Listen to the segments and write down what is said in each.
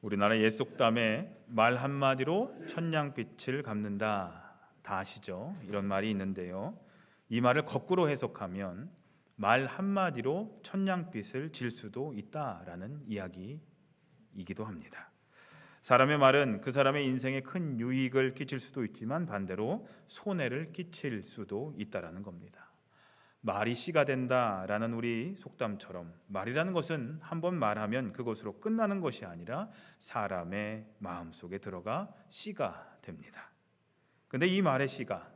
우리나라 옛 속담에 말 한마디로 천냥빛을 갚는다. 다 아시죠? 이런 말이 있는데요. 이 말을 거꾸로 해석하면 말 한마디로 천냥빛을 질 수도 있다라는 이야기이기도 합니다. 사람의 말은 그 사람의 인생에 큰 유익을 끼칠 수도 있지만 반대로 손해를 끼칠 수도 있다라는 겁니다. 말이 씨가 된다라는 우리 속담처럼 말이라는 것은 한번 말하면 그것으로 끝나는 것이 아니라 사람의 마음속에 들어가 씨가 됩니다. 근데 이 말의 씨가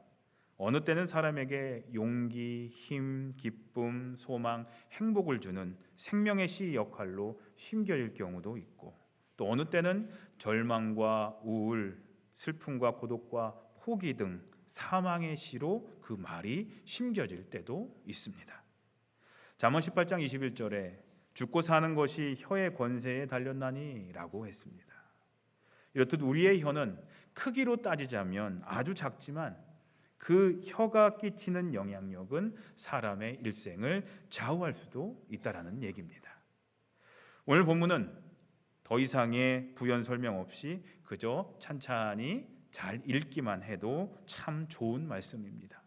어느 때는 사람에게 용기, 힘, 기쁨, 소망, 행복을 주는 생명의 씨 역할로 심겨질 경우도 있고, 또 어느 때는 절망과 우울, 슬픔과 고독과 포기 등 사망의 씨로 그 말이 심겨질 때도 있습니다. 잠언 18장 21절에 죽고 사는 것이 혀의 권세에 달렸나니 라고 했습니다. 이렇듯 우리의 혀는 크기로 따지자면 아주 작지만 그 혀가 끼치는 영향력은 사람의 일생을 좌우할 수도 있다는 얘기입니다. 오늘 본문은 더 이상의 부연 설명 없이 그저 찬찬히 잘 읽기만 해도 참 좋은 말씀입니다.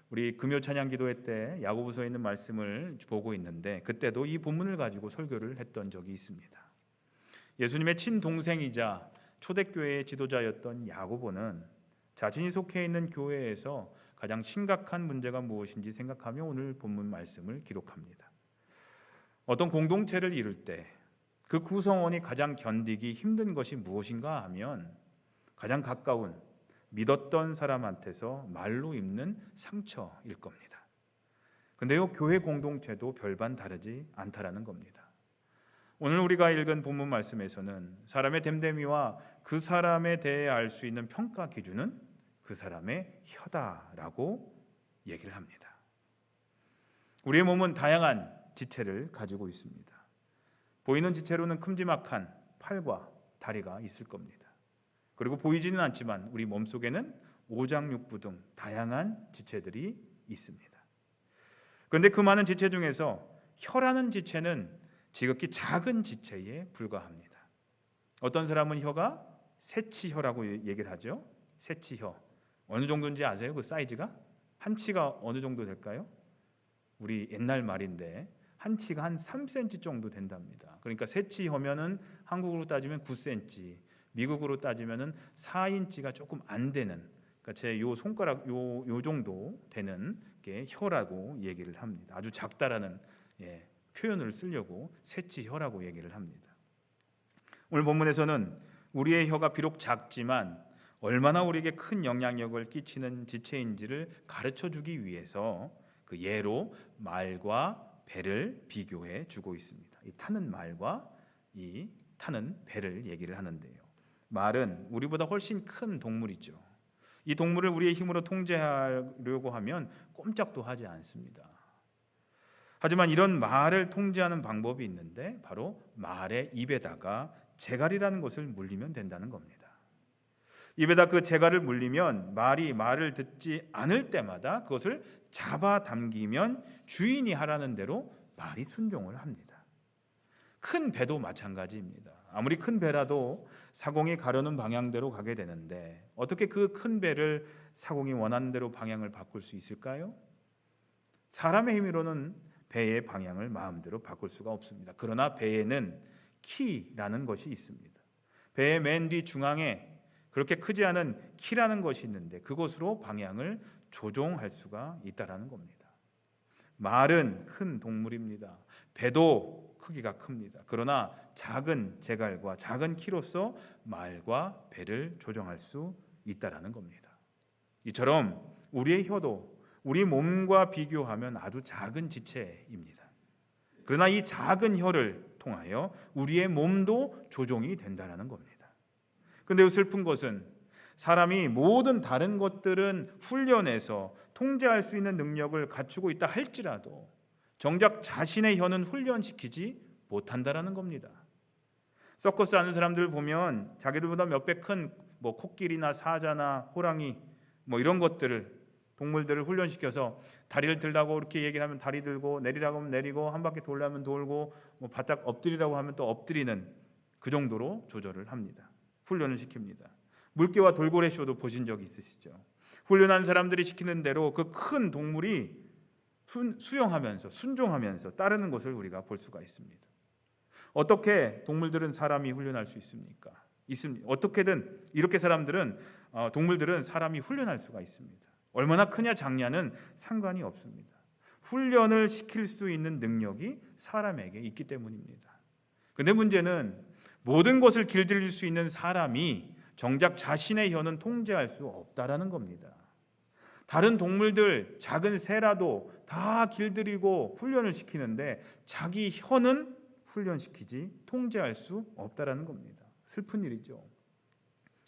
우리 금요 찬양 기도회 때 야고보서에 있는 말씀을 보고 있는데 그때도 이 본문을 가지고 설교를 했던 적이 있습니다. 예수님의 친동생이자 초대교회의 지도자였던 야고보는 자신이 속해 있는 교회에서 가장 심각한 문제가 무엇인지 생각하며 오늘 본문 말씀을 기록합니다. 어떤 공동체를 이룰 때 그 구성원이 가장 견디기 힘든 것이 무엇인가 하면 가장 가까운 믿었던 사람한테서 말로 입는 상처일 겁니다. 그런데요, 교회 공동체도 별반 다르지 않다라는 겁니다. 오늘 우리가 읽은 본문 말씀에서는 사람의 됨됨이와 그 사람에 대해 알 수 있는 평가 기준은 그 사람의 혀다라고 얘기를 합니다. 우리의 몸은 다양한 지체를 가지고 있습니다. 보이는 지체로는 큼지막한 팔과 다리가 있을 겁니다. 그리고 보이지는 않지만 우리 몸속에는 오장육부 등 다양한 지체들이 있습니다. 그런데 그 많은 지체 중에서 혀라는 지체는 지극히 작은 지체에 불과합니다. 어떤 사람은 혀가 새치혀라고 얘기를 하죠. 새치혀. 어느 정도인지 아세요? 그 사이즈가? 한 치가 어느 정도 될까요? 우리 옛날 말인데 한 치가 한 3cm 정도 된답니다. 그러니까 새치혀면은 한국으로 따지면 9cm, 미국으로 따지면은 4인치가 조금 안 되는, 그러니까 제 요 손가락 요 정도 되는 게 혀라고 얘기를 합니다. 아주 작다라는 표현을 쓰려고 새치혀라고 얘기를 합니다. 오늘 본문에서는 우리의 혀가 비록 작지만 얼마나 우리에게 큰 영향력을 끼치는 지체인지를 가르쳐주기 위해서 그 예로 말과 배를 비교해 주고 있습니다. 이 타는 말과 이 타는 배를 얘기를 하는데요. 말은 우리보다 훨씬 큰 동물이죠. 이 동물을 우리의 힘으로 통제하려고 하면 꼼짝도 하지 않습니다. 하지만 이런 말을 통제하는 방법이 있는데 바로 말의 입에다가 재갈이라는 것을 물리면 된다는 겁니다. 입에다 그 재갈을 물리면 말이 말을 듣지 않을 때마다 그것을 잡아당기면 주인이 하라는 대로 말이 순종을 합니다. 큰 배도 마찬가지입니다. 아무리 큰 배라도 사공이 가려는 방향대로 가게 되는데 어떻게 그 큰 배를 사공이 원하는 대로 방향을 바꿀 수 있을까요? 사람의 힘으로는 배의 방향을 마음대로 바꿀 수가 없습니다. 그러나 배에는 키라는 것이 있습니다. 배의 맨 뒤 중앙에 그렇게 크지 않은 키라는 것이 있는데 그것으로 방향을 조종할 수가 있다라는 겁니다. 말은 큰 동물입니다. 배도 크기가 큽니다. 그러나 작은 재갈과 작은 키로서 말과 배를 조종할 수 있다라는 겁니다. 이처럼 우리의 혀도 우리 몸과 비교하면 아주 작은 지체입니다. 그러나 이 작은 혀를 통하여 우리의 몸도 조종이 된다라는 겁니다. 그런데 슬픈 것은 사람이 모든 다른 것들은 훈련해서 통제할 수 있는 능력을 갖추고 있다 할지라도 정작 자신의 혀는 훈련시키지 못한다라는 겁니다. 서커스 하는 사람들 보면 자기들보다 몇 배 큰 코끼리나 사자나 호랑이 이런 것들을 동물들을 훈련시켜서 다리를 들라고 이렇게 얘기를 하면 다리 들고 내리라고 하면 내리고 한 바퀴 돌려면 돌고 바닥 엎드리라고 하면 또 엎드리는 그 정도로 조절을 합니다. 훈련을 시킵니다. 물개와 돌고래 쇼도 보신 적 있으시죠? 훈련한 사람들이 시키는 대로 그 큰 동물이 수용하면서 순종하면서 따르는 것을 우리가 볼 수가 있습니다. 어떻게 동물들은 사람이 훈련할 수 있습니까? 어떻게든 이렇게 동물들은 사람이 훈련할 수가 있습니다. 얼마나 크냐 작냐는 상관이 없습니다. 훈련을 시킬 수 있는 능력이 사람에게 있기 때문입니다. 근데 문제는 모든 것을 길들일 수 있는 사람이 정작 자신의 혀는 통제할 수 없다라는 겁니다. 다른 동물들 작은 새라도 다 길들이고 훈련을 시키는데 자기 혀는 훈련시키지 통제할 수 없다라는 겁니다. 슬픈 일이죠.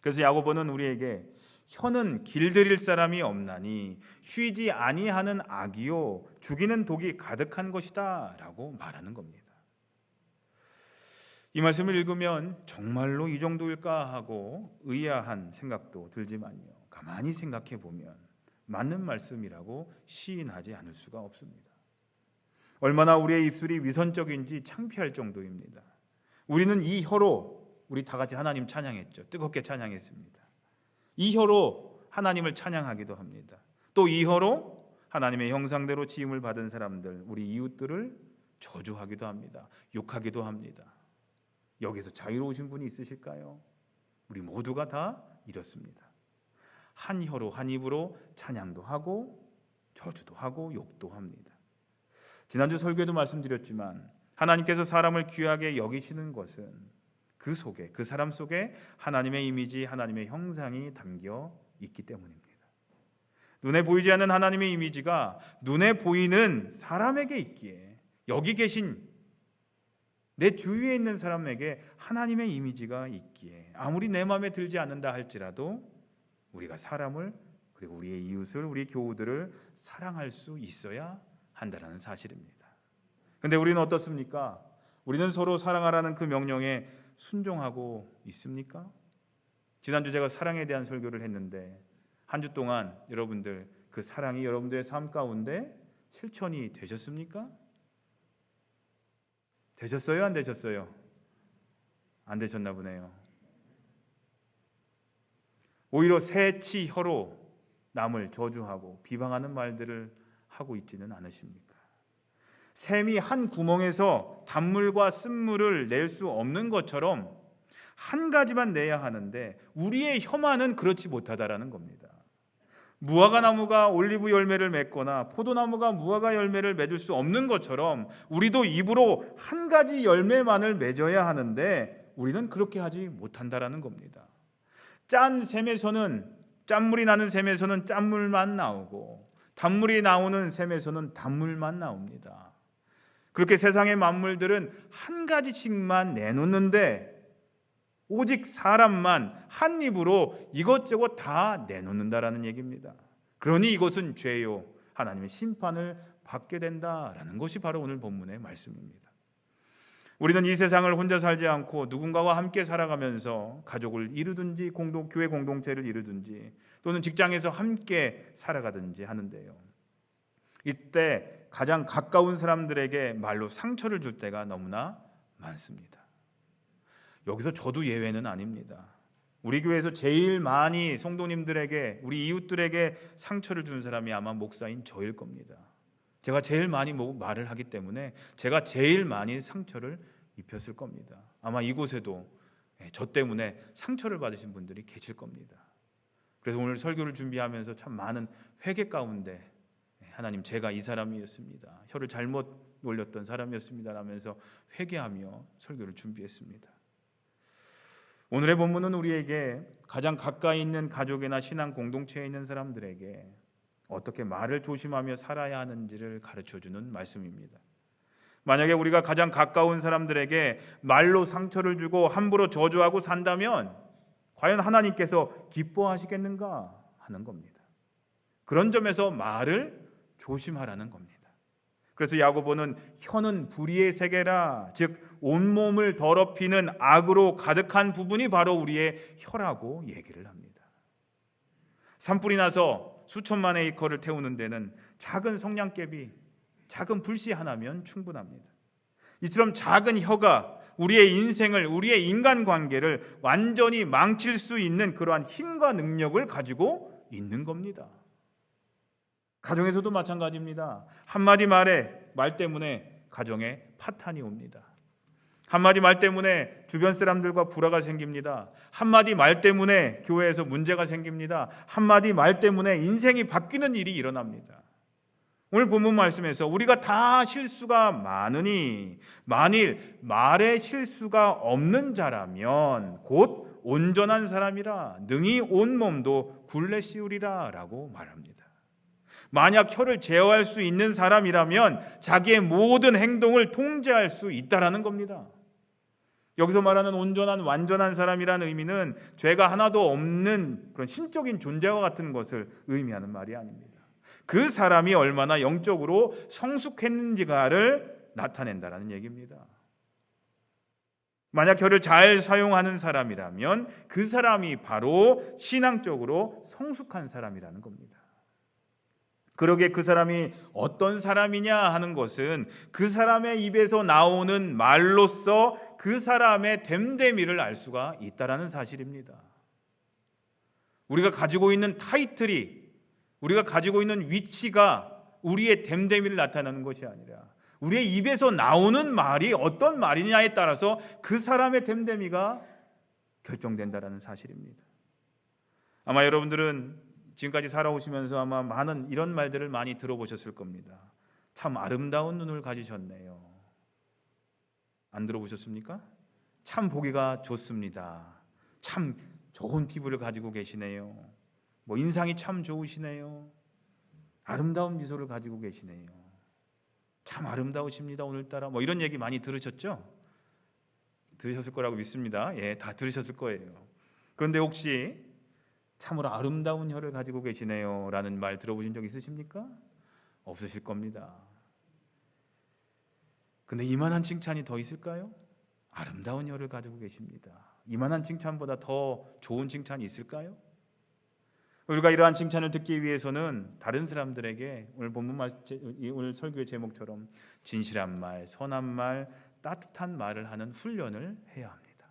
그래서 야고보는 우리에게 혀는 길들일 사람이 없나니 쉬지 아니하는 악이요 죽이는 독이 가득한 것이다 라고 말하는 겁니다. 이 말씀을 읽으면 정말로 이 정도일까 하고 의아한 생각도 들지만요, 가만히 생각해 보면 맞는 말씀이라고 시인하지 않을 수가 없습니다. 얼마나 우리의 입술이 위선적인지 창피할 정도입니다. 우리는 이 혀로 우리 다 같이 하나님 찬양했죠. 뜨겁게 찬양했습니다. 이 혀로 하나님을 찬양하기도 합니다. 또 이 혀로 하나님의 형상대로 지음을 받은 사람들, 우리 이웃들을 저주하기도 합니다. 욕하기도 합니다. 여기서 자유로우신 분이 있으실까요? 우리 모두가 다 이렇습니다. 한 혀로 한 입으로 찬양도 하고 저주도 하고 욕도 합니다. 지난주 설교에도 말씀드렸지만 하나님께서 사람을 귀하게 여기시는 것은 그 속에, 그 사람 속에 하나님의 이미지, 하나님의 형상이 담겨 있기 때문입니다. 눈에 보이지 않는 하나님의 이미지가 눈에 보이는 사람에게 있기에, 여기 계신 내 주위에 있는 사람에게 하나님의 이미지가 있기에 아무리 내 마음에 들지 않는다 할지라도 우리가 사람을, 그리고 우리의 이웃을, 우리 교우들을 사랑할 수 있어야 한다는 사실입니다. 그런데 우리는 어떻습니까? 우리는 서로 사랑하라는 그 명령에 순종하고 있습니까? 지난주 제가 사랑에 대한 설교를 했는데 한 주 동안 여러분들 그 사랑이 여러분들의 삶 가운데 실천이 되셨습니까? 되셨어요? 안 되셨어요? 안 되셨나 보네요. 오히려 새치 혀로 남을 저주하고 비방하는 말들을 하고 있지는 않으십니까? 샘이 한 구멍에서 단물과 쓴물을 낼 수 없는 것처럼 한 가지만 내야 하는데 우리의 혀만은 그렇지 못하다라는 겁니다. 무화과 나무가 올리브 열매를 맺거나 포도나무가 무화과 열매를 맺을 수 없는 것처럼 우리도 입으로 한 가지 열매만을 맺어야 하는데 우리는 그렇게 하지 못한다라는 겁니다. 짠 샘에서는, 짠물이 나는 샘에서는 짠물만 나오고 단물이 나오는 샘에서는 단물만 나옵니다. 그렇게 세상의 만물들은 한 가지씩만 내놓는데 오직 사람만 한 입으로 이것저것 다 내놓는다라는 얘기입니다. 그러니 이것은 죄요, 하나님의 심판을 받게 된다라는 것이 바로 오늘 본문의 말씀입니다. 우리는 이 세상을 혼자 살지 않고 누군가와 함께 살아가면서 가족을 이루든지 교회 공동체를 이루든지 또는 직장에서 함께 살아가든지 하는데요, 이때 가장 가까운 사람들에게 말로 상처를 줄 때가 너무나 많습니다. 여기서 저도 예외는 아닙니다. 우리 교회에서 제일 많이 성도님들에게, 우리 이웃들에게 상처를 준 사람이 아마 목사인 저일 겁니다. 제가 제일 많이 말을 하기 때문에 제가 제일 많이 상처를 입혔을 겁니다. 아마 이곳에도 저 때문에 상처를 받으신 분들이 계실 겁니다. 그래서 오늘 설교를 준비하면서 참 많은 회개 가운데 하나님, 제가 이 사람이었습니다, 혀를 잘못 놀렸던 사람이었습니다 라면서 회개하며 설교를 준비했습니다. 오늘의 본문은 우리에게 가장 가까이 있는 가족이나 신앙 공동체에 있는 사람들에게 어떻게 말을 조심하며 살아야 하는지를 가르쳐주는 말씀입니다. 만약에 우리가 가장 가까운 사람들에게 말로 상처를 주고 함부로 저주하고 산다면 과연 하나님께서 기뻐하시겠는가 하는 겁니다. 그런 점에서 말을 조심하라는 겁니다. 그래서 야고보는 혀는 불의의 세계라, 즉 온몸을 더럽히는 악으로 가득한 부분이 바로 우리의 혀라고 얘기를 합니다. 산불이 나서 수천만 에이커를 태우는 데는 작은 성냥개비, 작은 불씨 하나면 충분합니다. 이처럼 작은 혀가 우리의 인생을, 우리의 인간관계를 완전히 망칠 수 있는 그러한 힘과 능력을 가지고 있는 겁니다. 가정에서도 마찬가지입니다. 한마디 말 때문에 가정에 파탄이 옵니다. 한마디 말 때문에 주변 사람들과 불화가 생깁니다. 한마디 말 때문에 교회에서 문제가 생깁니다. 한마디 말 때문에 인생이 바뀌는 일이 일어납니다. 오늘 본문 말씀에서 우리가 다 실수가 많으니 만일 말에 실수가 없는 자라면 곧 온전한 사람이라 능히 온몸도 굴레 씌우리라 라고 말합니다. 만약 혀를 제어할 수 있는 사람이라면 자기의 모든 행동을 통제할 수 있다라는 겁니다. 여기서 말하는 온전한 완전한 사람이라는 의미는 죄가 하나도 없는 그런 신적인 존재와 같은 것을 의미하는 말이 아닙니다. 그 사람이 얼마나 영적으로 성숙했는지가를 나타낸다라는 얘기입니다. 만약 혀를 잘 사용하는 사람이라면 그 사람이 바로 신앙적으로 성숙한 사람이라는 겁니다. 그러기에 그 사람이 어떤 사람이냐 하는 것은 그 사람의 입에서 나오는 말로써 그 사람의 됨됨이를 알 수가 있다는 사실입니다. 우리가 가지고 있는 타이틀이, 우리가 가지고 있는 위치가 우리의 됨됨이를 나타내는 것이 아니라 우리의 입에서 나오는 말이 어떤 말이냐에 따라서 그 사람의 됨됨이가 결정된다는 사실입니다. 아마 여러분들은 지금까지 살아오시면서 아마 많은 이런 말들을 많이 들어보셨을 겁니다. 참 아름다운 눈을 가지셨네요. 안 들어보셨습니까? 참 보기가 좋습니다. 참 좋은 피부를 가지고 계시네요. 인상이 참 좋으시네요. 아름다운 미소를 가지고 계시네요. 참 아름다우십니다 오늘따라. 이런 얘기 많이 들으셨죠? 들으셨을 거라고 믿습니다. 다 들으셨을 거예요. 그런데 혹시 참으로 아름다운 혀를 가지고 계시네요 라는 말 들어보신 적 있으십니까? 없으실 겁니다. 근데 이만한 칭찬이 더 있을까요? 아름다운 혀를 가지고 계십니다. 이만한 칭찬보다 더 좋은 칭찬이 있을까요? 우리가 이러한 칭찬을 듣기 위해서는 다른 사람들에게 오늘 설교의 제목처럼 진실한 말, 선한 말, 따뜻한 말을 하는 훈련을 해야 합니다.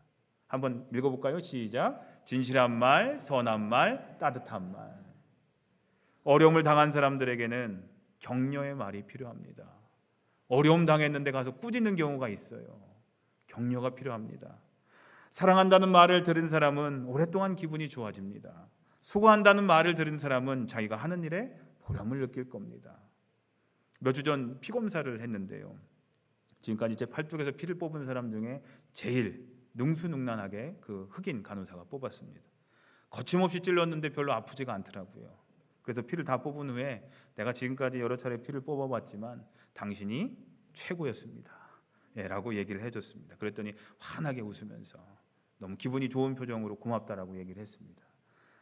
한번 읽어볼까요? 시작. 진실한 말, 선한 말, 따뜻한 말. 어려움을 당한 사람들에게는 격려의 말이 필요합니다. 어려움 당했는데 가서 꾸짖는 경우가 있어요. 격려가 필요합니다. 사랑한다는 말을 들은 사람은 오랫동안 기분이 좋아집니다. 수고한다는 말을 들은 사람은 자기가 하는 일에 보람을 느낄 겁니다. 몇 주 전 피검사를 했는데요. 지금까지 제 팔뚝에서 피를 뽑은 사람 중에 제일 능수능란하게 그 흑인 간호사가 뽑았습니다. 거침없이 찔렀는데 별로 아프지가 않더라고요. 그래서 피를 다 뽑은 후에 내가 지금까지 여러 차례 피를 뽑아봤지만 당신이 최고였습니다 라고 얘기를 해줬습니다. 그랬더니 환하게 웃으면서 너무 기분이 좋은 표정으로 고맙다라고 얘기를 했습니다.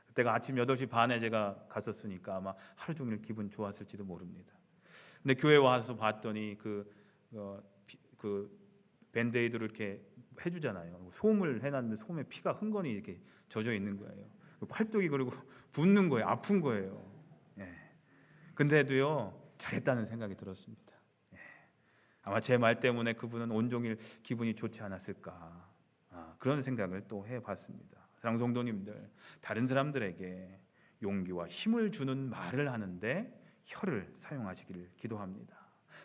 그때가 아침 8시 반에 제가 갔었으니까 아마 하루 종일 기분 좋았을지도 모릅니다. 근데 교회 와서 봤더니 그 밴드에이드로 이렇게 해주잖아요. 솜을 해놨는데 솜에 피가 흥건히 이렇게 젖어 있는 거예요. 팔뚝이 그리고 붓는 거예요. 아픈 거예요. 근데도요 잘했다는 생각이 들었습니다. 아마 제 말 때문에 그분은 온종일 기분이 좋지 않았을까, 그런 생각을 또 해봤습니다. 사랑하는 성도님들, 다른 사람들에게 용기와 힘을 주는 말을 하는데 혀를 사용하시기를 기도합니다.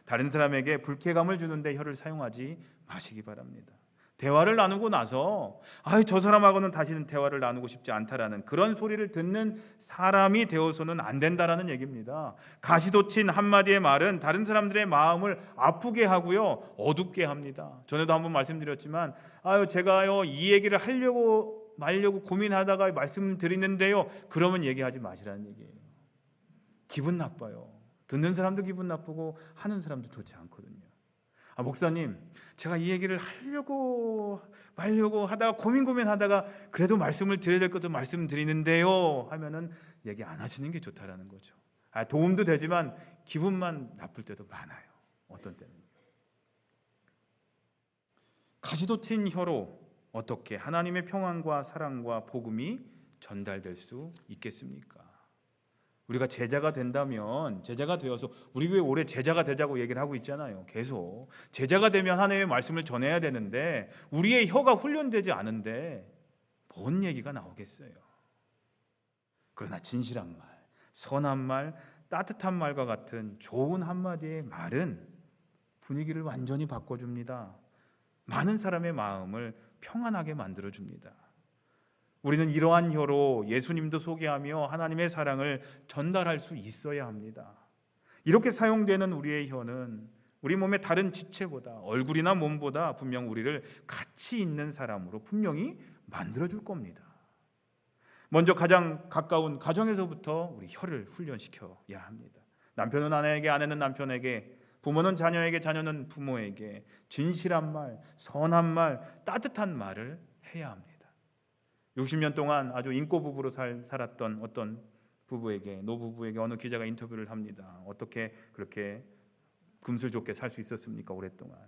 다른 사람에게 불쾌감을 주는데 혀를 사용하지 마시기 바랍니다. 대화를 나누고 나서 저 사람하고는 다시는 대화를 나누고 싶지 않다라는 그런 소리를 듣는 사람이 되어서는 안 된다라는 얘기입니다. 가시돋친 한마디의 말은 다른 사람들의 마음을 아프게 하고요, 어둡게 합니다. 전에도 한번 말씀드렸지만 제가요 이 얘기를 하려고 말려고 고민하다가 말씀드리는데요, 그러면 얘기하지 마시라는 얘기예요. 기분 나빠요. 듣는 사람도 기분 나쁘고 하는 사람도 좋지 않거든요. 목사님, 제가 이 얘기를 하려고 말려고 하다가 고민하다가 그래도 말씀을 드려야 될 것도 말씀드리는데요 하면은 얘기 안 하시는 게 좋다라는 거죠. 도움도 되지만 기분만 나쁠 때도 많아요. 어떤 때는. 가시돋친 혀로 어떻게 하나님의 평안과 사랑과 복음이 전달될 수 있겠습니까? 우리가 제자가 된다면 제자가 되어서 우리 교회 올해 제자가 되자고 얘기를 하고 있잖아요. 계속 제자가 되면 하나님의 말씀을 전해야 되는데 우리의 혀가 훈련되지 않은데 뭔 얘기가 나오겠어요. 그러나 진실한 말, 선한 말, 따뜻한 말과 같은 좋은 한마디의 말은 분위기를 완전히 바꿔줍니다. 많은 사람의 마음을 평안하게 만들어줍니다. 우리는 이러한 혀로 예수님도 소개하며 하나님의 사랑을 전달할 수 있어야 합니다. 이렇게 사용되는 우리의 혀는 우리 몸의 다른 지체보다, 얼굴이나 몸보다 분명 우리를 가치 있는 사람으로 분명히 만들어줄 겁니다. 먼저 가장 가까운 가정에서부터 우리 혀를 훈련시켜야 합니다. 남편은 아내에게, 아내는 남편에게, 부모는 자녀에게, 자녀는 부모에게 진실한 말, 선한 말, 따뜻한 말을 해야 합니다. 60년 동안 아주 인고 부부로 살았던 어떤 노부부에게 어느 기자가 인터뷰를 합니다. 어떻게 그렇게 금슬좋게 살 수 있었습니까? 오랫동안.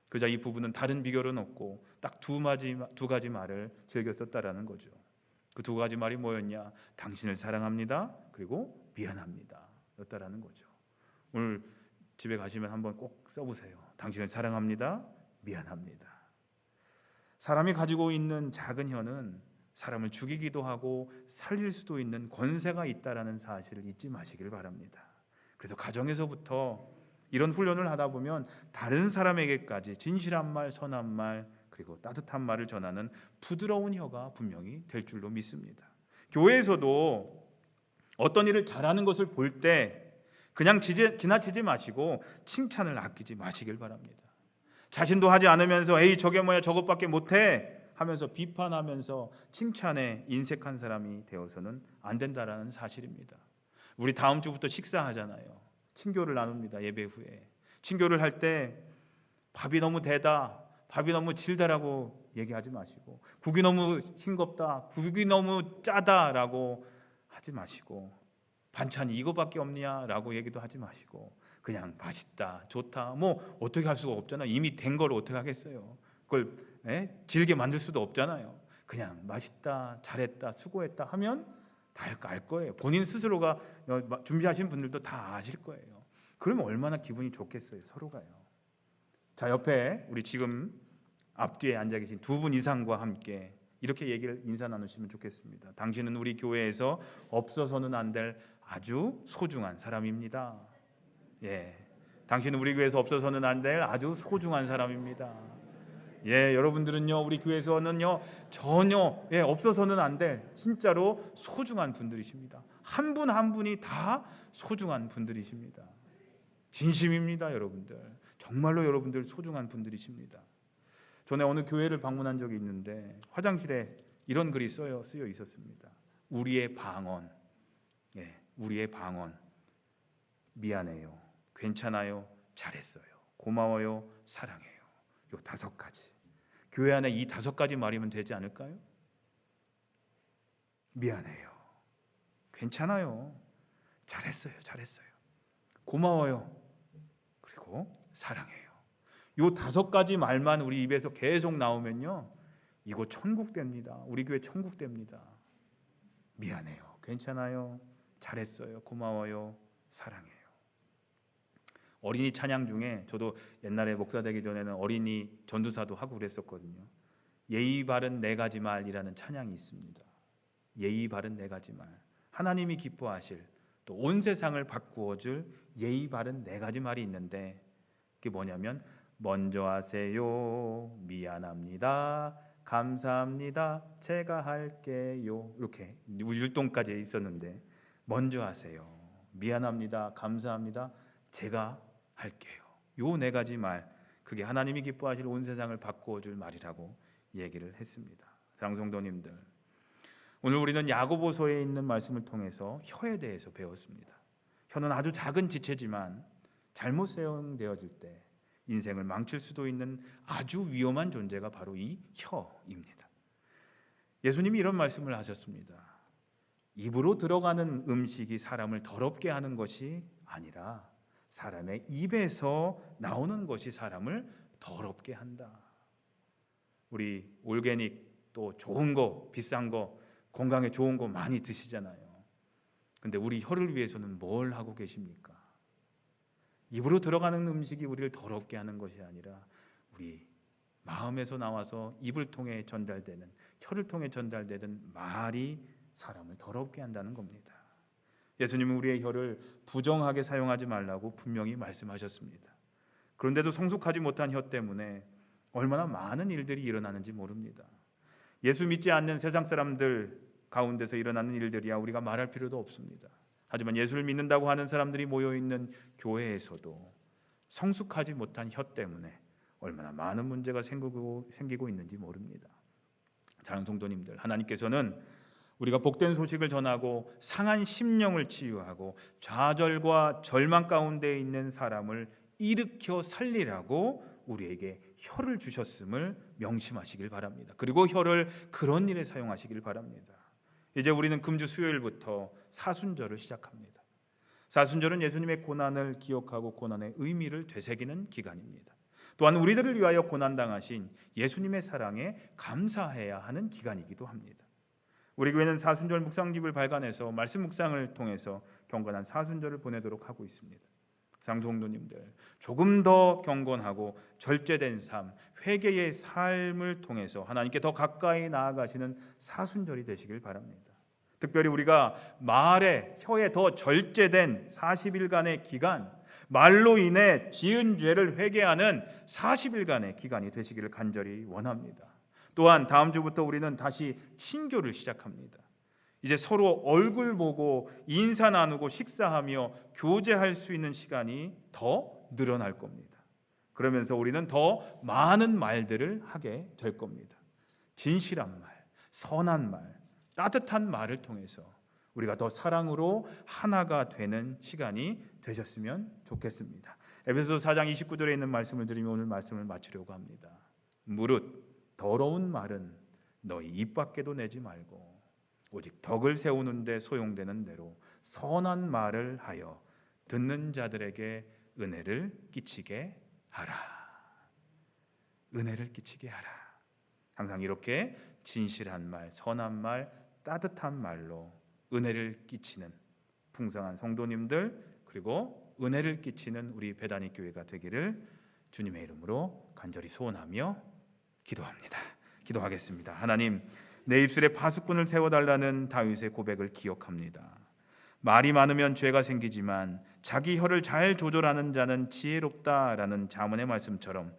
그러자 이 부부는 다른 비결은 없고 딱 두 가지 말을 즐겨 썼다라는 거죠. 그 두 가지 말이 뭐였냐? 당신을 사랑합니다. 그리고 미안합니다. 였다라는 거죠. 오늘 집에 가시면 한번 꼭 써보세요. 당신을 사랑합니다. 미안합니다. 사람이 가지고 있는 작은 혀는 사람을 죽이기도 하고 살릴 수도 있는 권세가 있다라는 사실을 잊지 마시길 바랍니다. 그래서 가정에서부터 이런 훈련을 하다 보면 다른 사람에게까지 진실한 말, 선한 말, 그리고 따뜻한 말을 전하는 부드러운 혀가 분명히 될 줄로 믿습니다. 교회에서도 어떤 일을 잘하는 것을 볼 때 그냥 지나치지 마시고 칭찬을 아끼지 마시길 바랍니다. 자신도 하지 않으면서 에이 저게 뭐야 저것밖에 못해 하면서 비판하면서 칭찬에 인색한 사람이 되어서는 안 된다라는 사실입니다. 우리 다음 주부터 식사하잖아요. 친교를 나눕니다. 예배 후에 친교를 할 때 밥이 너무 대다, 밥이 너무 질다라고 얘기하지 마시고, 국이 너무 싱겁다, 국이 너무 짜다라고 하지 마시고, 반찬이 이거밖에 없냐라고 얘기도 하지 마시고, 그냥 맛있다, 좋다, 뭐 어떻게 할 수가 없잖아요. 이미 된 걸 어떻게 하겠어요. 그걸 질게 만들 수도 없잖아요. 그냥 맛있다, 잘했다, 수고했다 하면 다 알 거예요. 본인 스스로가 준비하신 분들도 다 아실 거예요. 그러면 얼마나 기분이 좋겠어요, 서로가요. 자, 옆에 우리 지금 앞뒤에 앉아 계신 두 분 이상과 함께 이렇게 인사 나누시면 좋겠습니다. 당신은 우리 교회에서 없어서는 안 될 아주 소중한 사람입니다. 예, 당신은 우리 교회에서 없어서는 안 될 아주 소중한 사람입니다. 예, 여러분들은요 우리 교회에서는요 전혀 없어서는 안 될 진짜로 소중한 분들이십니다. 한 분 한 분이 다 소중한 분들이십니다. 진심입니다, 여러분들. 정말로 여러분들 소중한 분들이십니다. 전에 어느 교회를 방문한 적이 있는데 화장실에 이런 글이 쓰여 있었습니다. 우리의 방언, 우리의 방언. 미안해요, 괜찮아요, 잘했어요, 고마워요, 사랑해요. 요 5가지. 교회 안에 이 5가지 말이면 되지 않을까요? 미안해요, 괜찮아요, 잘했어요, 고마워요, 그리고 사랑해요. 요 5가지 말만 우리 입에서 계속 나오면요, 이거 천국 됩니다. 우리 교회 천국 됩니다. 미안해요, 괜찮아요, 잘했어요, 고마워요, 사랑해요. 어린이 찬양 중에 저도 옛날에 목사 되기 전에는 어린이 전도사도 하고 그랬었거든요. 예의 바른 4가지 말이라는 찬양이 있습니다. 예의 바른 4가지 말. 하나님이 기뻐하실 또 온 세상을 바꾸어줄 예의 바른 4가지 말이 있는데 그게 뭐냐면 먼저 하세요, 미안합니다, 감사합니다, 제가 할게요. 이렇게 율동까지 있었는데 먼저 하세요, 미안합니다, 감사합니다, 제가 할게요. 요 4가지 말, 그게 하나님이 기뻐하실 온 세상을 바꾸어줄 말이라고 얘기를 했습니다. 사랑하는 성도님들, 오늘 우리는 야고보서에 있는 말씀을 통해서 혀에 대해서 배웠습니다. 혀는 아주 작은 지체지만 잘못 사용되어질 때 인생을 망칠 수도 있는 아주 위험한 존재가 바로 이 혀입니다. 예수님이 이런 말씀을 하셨습니다. 입으로 들어가는 음식이 사람을 더럽게 하는 것이 아니라 사람의 입에서 나오는 것이 사람을 더럽게 한다. 우리 올게닉 또 좋은 거, 비싼 거, 건강에 좋은 거 많이 드시잖아요. 근데 우리 혀를 위해서는 뭘 하고 계십니까? 입으로 들어가는 음식이 우리를 더럽게 하는 것이 아니라 우리 마음에서 나와서 입을 통해 전달되는, 혀를 통해 전달되는 말이 사람을 더럽게 한다는 겁니다. 예수님은 우리의 혀를 부정하게 사용하지 말라고 분명히 말씀하셨습니다. 그런데도 성숙하지 못한 혀 때문에 얼마나 많은 일들이 일어나는지 모릅니다. 예수 믿지 않는 세상 사람들 가운데서 일어나는 일들이야 우리가 말할 필요도 없습니다. 하지만 예수를 믿는다고 하는 사람들이 모여있는 교회에서도 성숙하지 못한 혀 때문에 얼마나 많은 문제가 생기고 있는지 모릅니다. 사랑하는 성도님들, 하나님께서는 우리가 복된 소식을 전하고 상한 심령을 치유하고 좌절과 절망 가운데 있는 사람을 일으켜 살리라고 우리에게 혀를 주셨음을 명심하시길 바랍니다. 그리고 혀를 그런 일에 사용하시길 바랍니다. 이제 우리는 금주 수요일부터 사순절을 시작합니다. 사순절은 예수님의 고난을 기억하고 고난의 의미를 되새기는 기간입니다. 또한 우리들을 위하여 고난당하신 예수님의 사랑에 감사해야 하는 기간이기도 합니다. 우리 교회는 사순절 묵상집을 발간해서 말씀 묵상을 통해서 경건한 사순절을 보내도록 하고 있습니다. 장성도님들, 조금 더 경건하고 절제된 삶, 회개의 삶을 통해서 하나님께 더 가까이 나아가시는 사순절이 되시길 바랍니다. 특별히 우리가 말에, 혀에 더 절제된 40일간의 기간, 말로 인해 지은 죄를 회개하는 40일간의 기간이 되시기를 간절히 원합니다. 또한 다음 주부터 우리는 다시 신교를 시작합니다. 이제 서로 얼굴 보고 인사 나누고 식사하며 교제할 수 있는 시간이 더 늘어날 겁니다. 그러면서 우리는 더 많은 말들을 하게 될 겁니다. 진실한 말, 선한 말, 따뜻한 말을 통해서 우리가 더 사랑으로 하나가 되는 시간이 되셨으면 좋겠습니다. 에베소서 4장 29절에 있는 말씀을 드리며 오늘 말씀을 마치려고 합니다. 무릇 더러운 말은 너희 입 밖에도 내지 말고 오직 덕을 세우는 데 소용되는 대로 선한 말을 하여 듣는 자들에게 은혜를 끼치게 하라. 은혜를 끼치게 하라. 항상 이렇게 진실한 말, 선한 말, 따뜻한 말로 은혜를 끼치는 풍성한 성도님들, 그리고 은혜를 끼치는 우리 베다니 교회가 되기를 주님의 이름으로 간절히 소원하며 기도합니다. 기도하겠습니다. 하나님, 내 입술에 파수꾼을 세워달라는 다윗의 고백을 기억합니다. 말이 많으면 죄가 생기지만 자기 혀를 잘 조절하는 자는 지혜롭다라는 잠언의 말씀처럼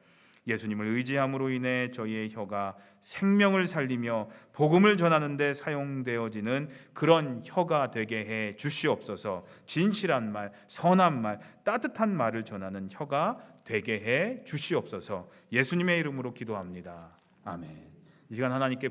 예수님을 의지함으로 인해 저희의 혀가 생명을 살리며 복음을 전하는 데 사용되어지는 그런 혀가 되게 해 주시옵소서. 진실한 말, 선한 말, 따뜻한 말을 전하는 혀가 되게 해 주시옵소서. 예수님의 이름으로 기도합니다. 아멘. 이 시간 하나님께